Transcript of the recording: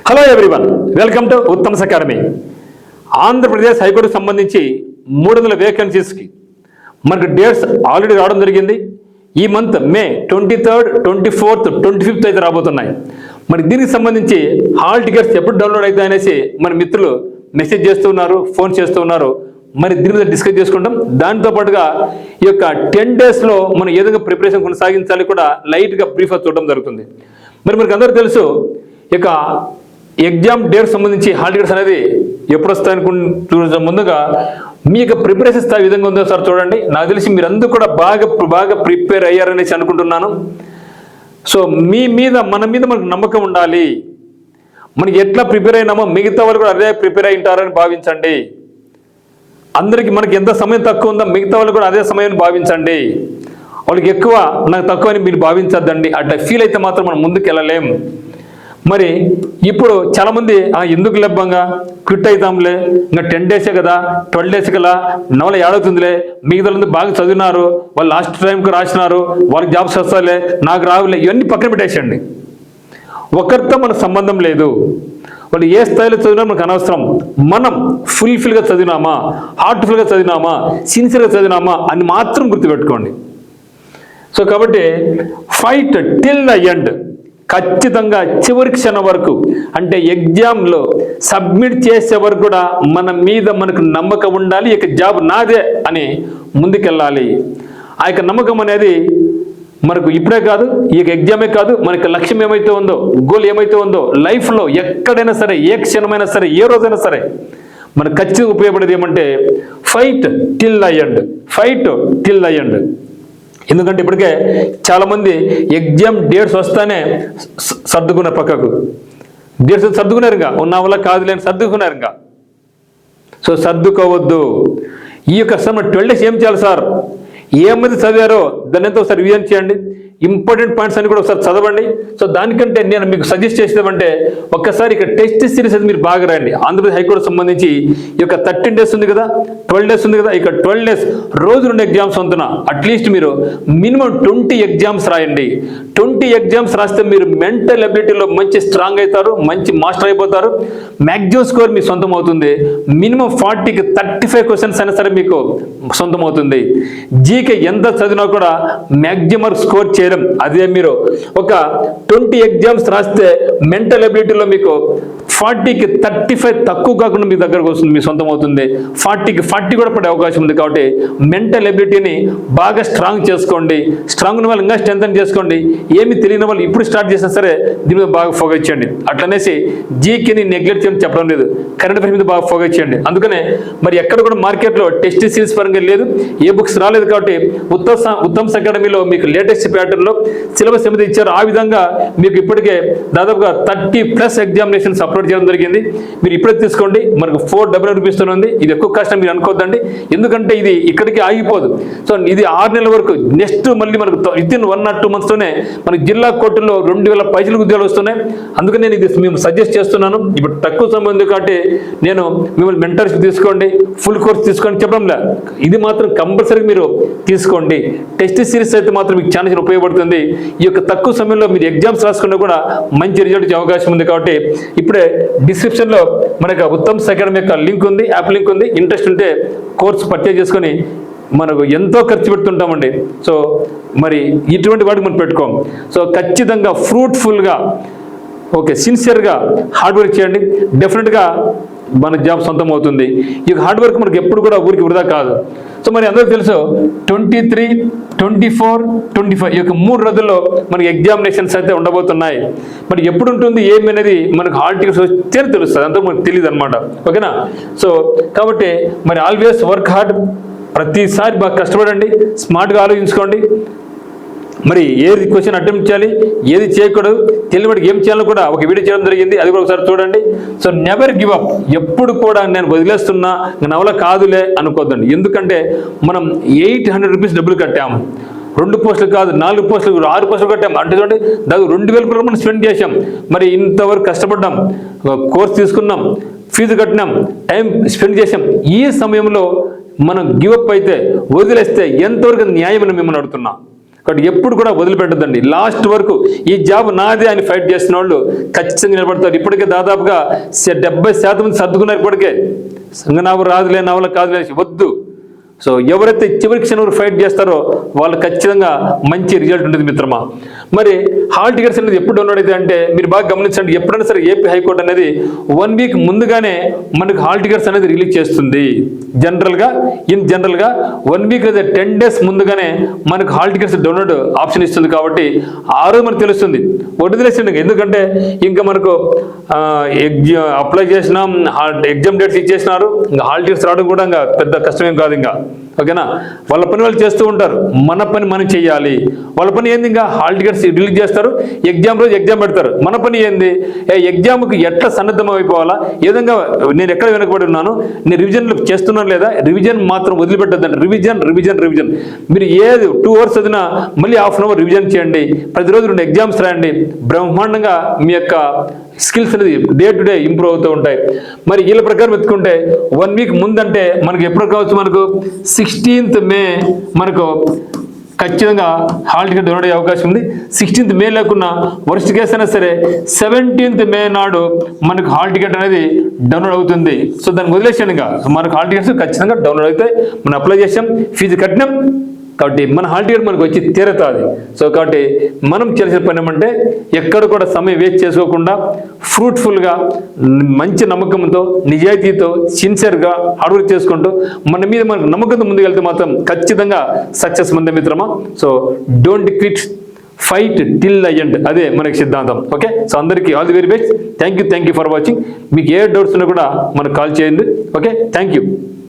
Hello everyone, welcome to Uttam's academy. Andhra Pradesh హైకోర్టుకు సంబంధించి 300 వేకెన్సీస్కి మనకు డేట్స్ ఆల్రెడీ రావడం జరిగింది. ఈ month May 23rd, 24th, 25th అయితే రాబోతున్నాయి. మరి దీనికి సంబంధించి హాల్ టికెట్స్ ఎప్పుడు డౌన్లోడ్ అవుతాయి అనేసి మన మిత్రులు మెసేజ్ చేస్తున్నారు, ఫోన్ చేస్తూ ఉన్నారు. మరి దీని మీద డిస్కస్ చేసుకుంటాం. దాంతో పాటుగా ఈ యొక్క 10 daysలో మనం ఏ విధంగా ప్రిపరేషన్ కొనసాగించాలి కూడా లైట్గా బ్రీఫ్గా చూడడం జరుగుతుంది. మరి మనకు అందరూ తెలుసు, ఇక ఎగ్జామ్ డేట్ సంబంధించి హాల్ టికెట్స్ అనేది ఎప్పుడు వస్తాయనుకుంటున్న ముందుగా మీ యొక్క ప్రిపరేషన్ స్థాయి విధంగా ఉందో సార్ చూడండి. నాకు తెలిసి మీరందరూ కూడా బాగా ప్రిపేర్ అయ్యారనేసి అనుకుంటున్నాను. సో మన మీద మనకు నమ్మకం ఉండాలి. మనకి ఎట్లా ప్రిపేర్ అయినామో మిగతా వాళ్ళు కూడా అదే ప్రిపేర్ అయి ఉంటారని భావించండి. అందరికీ మనకి ఎంత సమయం తక్కువ ఉందో మిగతా వాళ్ళు కూడా అదే సమయాన్ని భావించండి. వాళ్ళకి ఎక్కువ నాకు తక్కువ అని మీరు భావించద్దండి. అట్లా ఫీల్ అయితే మాత్రం మనం ముందుకు వెళ్ళలేం. మరి ఇప్పుడు చాలామంది ఎందుకు లెబ్బంగా క్విట్ అవుతాంలే, ఇంకా 10 days కదా, 12 days కదా, నవల ఏడవుతుందిలే, మిగతా బాగా చదివినారు, వాళ్ళు లాస్ట్ టైంకి రాసినారు, వాళ్ళకి జాబ్స్ వస్తాలే, నాకు రావులే, ఇవన్నీ పక్కన పెట్టేసండి. ఒకరితో మనకు సంబంధం లేదు. వాళ్ళు ఏ స్థాయిలో చదివినా మనకు అనవసరం. మనం ఫుల్ఫిల్గా చదివినామా, హార్ట్ఫుల్గా చదివినామా, సిన్సియర్గా చదివినామా అని మాత్రం గుర్తుపెట్టుకోండి. సో కాబట్టి ఫైట్ టిల్ ద ఎండ్. ఖచ్చితంగా చివరి క్షణం వరకు, అంటే ఎగ్జామ్లో సబ్మిట్ చేసే వరకు కూడా మన మీద మనకు నమ్మకం ఉండాలి. ఇక జాబ్ నాదే అని ముందుకెళ్ళాలి. ఆ యొక్క నమ్మకం అనేది మనకు ఇప్పుడే కాదు, ఈ యొక్క ఎగ్జామే కాదు, మనకి లక్ష్యం ఏమైతే ఉందో, గోల్ ఏమైతే ఉందో, లైఫ్లో ఎక్కడైనా సరే, ఏ క్షణమైనా సరే, ఏ రోజైనా సరే మనకు ఖచ్చితంగా ఉపయోగపడేది ఏమంటే fight till the end. Fight till the end. ఎందుకంటే ఇప్పటికే చాలామంది ఎగ్జామ్ డేట్స్ వస్తానే సర్దుకున్నారు, పక్కకు డేట్స్ సర్దుకున్నారు, ఇంకా ఉన్న వల్ల కాదులే అని సర్దుకున్నారు. ఇంకా సో సర్దుకోవద్దు. ఈ యొక్క 12 days ఏం చేయాలి సార్, ఏమైతే చదివారో దాన్ని ఎంతో ఒకసారి రివిజన్ చేయండి. ఇంపార్టెంట్ పాయింట్స్ అని కూడా ఒకసారి చదవండి. సో దానికంటే నేను మీకు సజెస్ట్ చేసేదంటే ఒక్కసారి ఇక టెస్ట్ సిరీస్ అది మీరు బాగా రాయండి. ఆంధ్రప్రదేశ్ హైకోర్టు సంబంధించి ఈ యొక్క 13 days ఉంది కదా, 12 days ఉంది కదా, ఇక 12 days రోజు 2 ఎగ్జామ్స్ ఉంటున్నా. అట్లీస్ట్ మీరు మినిమం 20 ఎగ్జామ్స్ రాయండి. 20 ఎగ్జామ్స్ రాస్తే మీరు మెంటల్ ఎబిలిటీలో మంచి స్ట్రాంగ్ అవుతారు, మంచి మాస్టర్ అయిపోతారు. మ్యాక్సిమం స్కోర్ మీ సొంతం అవుతుంది. మినిమం 40కి 35 క్వశ్చన్స్ అయినా సరే మీకు సొంతం అవుతుంది. జీకే ఎంత చదివినా కూడా మ్యాక్సిమం స్కోర్ చేయడం. అదే మీరు ఒక 20 ఎగ్జామ్స్ రాస్తే మెంటల్ ఎబిలిటీలో మీకు 40కి 35 తక్కువ కాకుండా మీ దగ్గరకు వస్తుంది, మీ సొంతం అవుతుంది. 40కి 40 కూడా పడే అవకాశం ఉంది. కాబట్టి మెంటల్ ఎబిలిటీని బాగా స్ట్రాంగ్ చేసుకోండి. స్ట్రాంగ్ ఉన్న వాళ్ళు ఇంకా స్ట్రెంథన్ చేసుకోండి. ఏమి తెలియని వాళ్ళు ఇప్పుడు స్టార్ట్ చేసినా సరే దీని మీద బాగా ఫోకస్ చేయండి. అట్లనేసి జీకేని నెగ్లెక్ట్ చేయని చెప్పడం లేదు, కరెంట్ అఫైర్స్ మీద బాగా ఫోకస్ చేయండి. అందుకనే మరి ఎక్కడ కూడా మార్కెట్లో టెస్ట్ సిరీస్ పరంగా లేదు, ఏ బుక్స్ రాలేదు. కాబట్టి ఉత్తమ్స్ అకాడమీలో మీకు లేటెస్ట్ ప్యాటర్న్లో సిలబస్ ఏమైతే ఇచ్చారో ఆ విధంగా మీకు ఇప్పటికే దాదాపుగా 30+ ఎగ్జామినేషన్స్ అప్లోడ్ చేయడం జరిగింది. మీరు ఇప్పుడే తీసుకోండి. మనకు 400 రూపీస్ ఉంది. ఇది ఎక్కువ కష్టం మీరు అనుకోవద్దండి, ఎందుకంటే ఇది ఇక్కడికి ఆగిపోదు. సో ఇది 6 నెలల వరకు. నెక్స్ట్ మళ్ళీ మనకు వితిన్ 1 or 2 monthsలోనే మనకి జిల్లా కోర్టులో 2000 పైసలు ఉద్యోగాలు వస్తున్నాయి. అందుకని నేను ఇది మేము సజెస్ట్ చేస్తున్నాను. ఇప్పుడు తక్కువ సమయం ఉంది కాబట్టి నేను మిమ్మల్ని మెంటర్షిప్ తీసుకోండి, ఫుల్ కోర్స్ తీసుకోండి చెప్పడం లే. ఇది మాత్రం కంపల్సరీగా మీరు తీసుకోండి. టెస్ట్ సిరీస్ అయితే మాత్రం మీకు చాలా ఉపయోగపడుతుంది. ఈ యొక్క తక్కువ సమయంలో మీరు ఎగ్జామ్స్ రాసుకున్నా కూడా మంచి రిజల్ట్ వచ్చే అవకాశం ఉంది. కాబట్టి ఇప్పుడే డిస్క్రిప్షన్లో మనకు ఉత్తమ్స్ అకాడమీ యొక్క లింక్ ఉంది, యాప్ లింక్ ఉంది. ఇంట్రెస్ట్ ఉంటే కోర్స్ పర్చేజ్ చేసుకొని మనకు ఎంతో ఖర్చు పెడుతుంటామండి. సో మరి ఇటువంటి వాటికి మనం పెట్టుకోం. సో ఖచ్చితంగా ఫ్రూట్ఫుల్గా, ఓకే, సిన్సియర్గా హార్డ్ వర్క్ చేయండి. డెఫినెట్గా మన జాబ్ సొంతం అవుతుంది. ఈ హార్డ్ వర్క్ మనకి ఎప్పుడు కూడా ఊరికి వృధా కాదు. సో మరి అందరికీ తెలుసు 23, 24, 25 ఈ యొక్క 3 రోజుల్లో మనకి ఎగ్జామినేషన్స్ అయితే ఉండబోతున్నాయి. మరి ఎప్పుడు ఉంటుంది ఏమి అనేది మనకు హాల్ టికెట్స్ వచ్చే తెలుస్తుంది, అంతా మనకు తెలియదు అనమాట. ఓకేనా? సో కాబట్టి మరి ఆల్వేస్ వర్క్ హార్డ్. ప్రతిసారి బాగా కష్టపడండి, స్మార్ట్గా ఆలోచించుకోండి. మరి ఏది క్వశ్చన్ అటెంప్ట్ చేయాలి, ఏది చేయకూడదు, తెలియబడికి ఏం చేయాలో కూడా ఒక వీడియో చేయడం జరిగింది. అది కూడా ఒకసారి చూడండి. So never give up. ఎప్పుడు కూడా నేను వదిలేస్తున్నా, నవల కాదులే అనుకోద్దండి. ఎందుకంటే మనం 800 రూపీస్ డబ్బులు కట్టాము. 2 పోస్టులు కాదు, 4 పోస్టులు, 6 పోస్టులు కట్టాం. అంటే చూడండి, దాదాపు 2000 కూడా మనం స్పెండ్ చేసాం. మరి ఇంతవరకు కష్టపడ్డాం, కోర్స్ తీసుకున్నాం, ఫీజు కట్టినాం, టైం స్పెండ్ చేసాం. ఈ సమయంలో మనం గివప్ అయితే, వదిలేస్తే ఎంతవరకు న్యాయం అని మిమ్మల్ని అడుగుతున్నాం. కాబట్టి ఎప్పుడు కూడా వదిలిపెట్టద్దండి, లాస్ట్ వరకు ఈ జాబ్ నాదే అని ఫైట్ చేస్తున్న వాళ్ళు ఖచ్చితంగా నిలబడతారు. ఇప్పటికే దాదాపుగా 70% మంది సర్దుకున్నారు ఇప్పటికే. సంగనావు రాదులే, నవల కాదులే, వద్దు. సో ఎవరైతే చివరి క్షణం ఫైట్ చేస్తారో వాళ్ళు ఖచ్చితంగా మంచి రిజల్ట్ ఉంటుంది మిత్రమా. మరి హాల్ టికెట్స్ అనేది ఎప్పుడు డౌన్లోడ్ అయితే అంటే మీరు బాగా గమనించండి, ఎప్పుడైనా సరే ఏపీ హైకోర్టు అనేది 1 వీక్ ముందుగానే మనకు హాల్ టికెట్స్ అనేది రిలీజ్ చేస్తుంది. జనరల్గా 1 వీక్ లేదా 10 డేస్ ముందుగానే మనకు హాల్ టికెట్స్ డౌన్లోడ్ ఆప్షన్ ఇస్తుంది. కాబట్టి ఆ రోజు మనకు తెలుస్తుంది. వదిలేసిండి, ఎందుకంటే ఇంకా మనకు అప్లై చేసినాం, ఎగ్జామ్ డేట్స్ ఇచ్చేసినారు, ఇంకా హాల్ టికెట్స్ రావడం కూడా ఇంకా పెద్ద కష్టమేం కాదు. ఇంకా ఓకేనా, వాళ్ళ పని వాళ్ళు చేస్తూ ఉంటారు, మన పని మనం చెయ్యాలి. వాళ్ళ పని ఏంది, ఇంకా హాల్ టికెట్స్ రిలీజ్ చేస్తారు, ఎగ్జామ్ రోజు ఎగ్జామ్ పెడతారు. మన పని ఏంది, ఎగ్జామ్కి ఎట్లా సన్నద్ధం అయిపోవాలా, ఏ విధంగా నేను ఎక్కడ వెనకబడి ఉన్నాను, నేను రివిజన్ చేస్తున్నాను లేదా, రివిజన్ మాత్రం వదిలిపెట్టద్దండి. రివిజన్ మీరు ఏది 2 అవర్స్ చదివినా మళ్ళీ ½ అన్ అవర్ రివిజన్ చేయండి. ప్రతిరోజు 2 ఎగ్జామ్స్ రాయండి. బ్రహ్మాండంగా మీ యొక్క స్కిల్స్ అనేది డే టు డే ఇంప్రూవ్ అవుతూ ఉంటాయి. మరి వీళ్ళ ప్రకారం ఎత్తుకుంటే 1 వీక్ ముందంటే మనకు ఎప్పుడు కావచ్చు, మనకు 16th మే మనకు ఖచ్చితంగా హాల్ టికెట్ డౌన్లోడ్ అయ్యే అవకాశం ఉంది. 16th మే లేకున్నా వర్స్ట్ కేసు అయినా సరే 17th మే నాడు మనకు హాల్ టికెట్ అనేది డౌన్లోడ్ అవుతుంది. సో దాన్ని వదిలేసాను, ఇంకా మనకు హాల్ టికెట్స్ ఖచ్చితంగా డౌన్లోడ్ అవుతాయి. మనం అప్లై చేసాం, ఫీజు కట్టినాం, కాబట్టి మన హాల్ టికెట్ మనకు వచ్చి తీరుతుంది. సో కాబట్టి మనం చేసిన పని ఏమంటే ఎక్కడ కూడా సమయం వేస్ట్ చేసుకోకుండా ఫ్రూట్ఫుల్గా మంచి నమ్మకంతో నిజాయితీతో సిన్సియర్గా హార్డ్ వర్క్ చేసుకుంటూ మన మీద మనకు నమ్మకంతో ముందుకు వెళ్తే మాత్రం ఖచ్చితంగా సక్సెస్ మందే మిత్రమా. So don't quit, fight till the end, అదే మనకి సిద్ధాంతం. ఓకే, సో అందరికీ all the very best. Thank you for watching. మీకు ఏ డౌట్స్ ఉన్నా కూడా మనకు కాల్ చేయండి. Okay, thank you.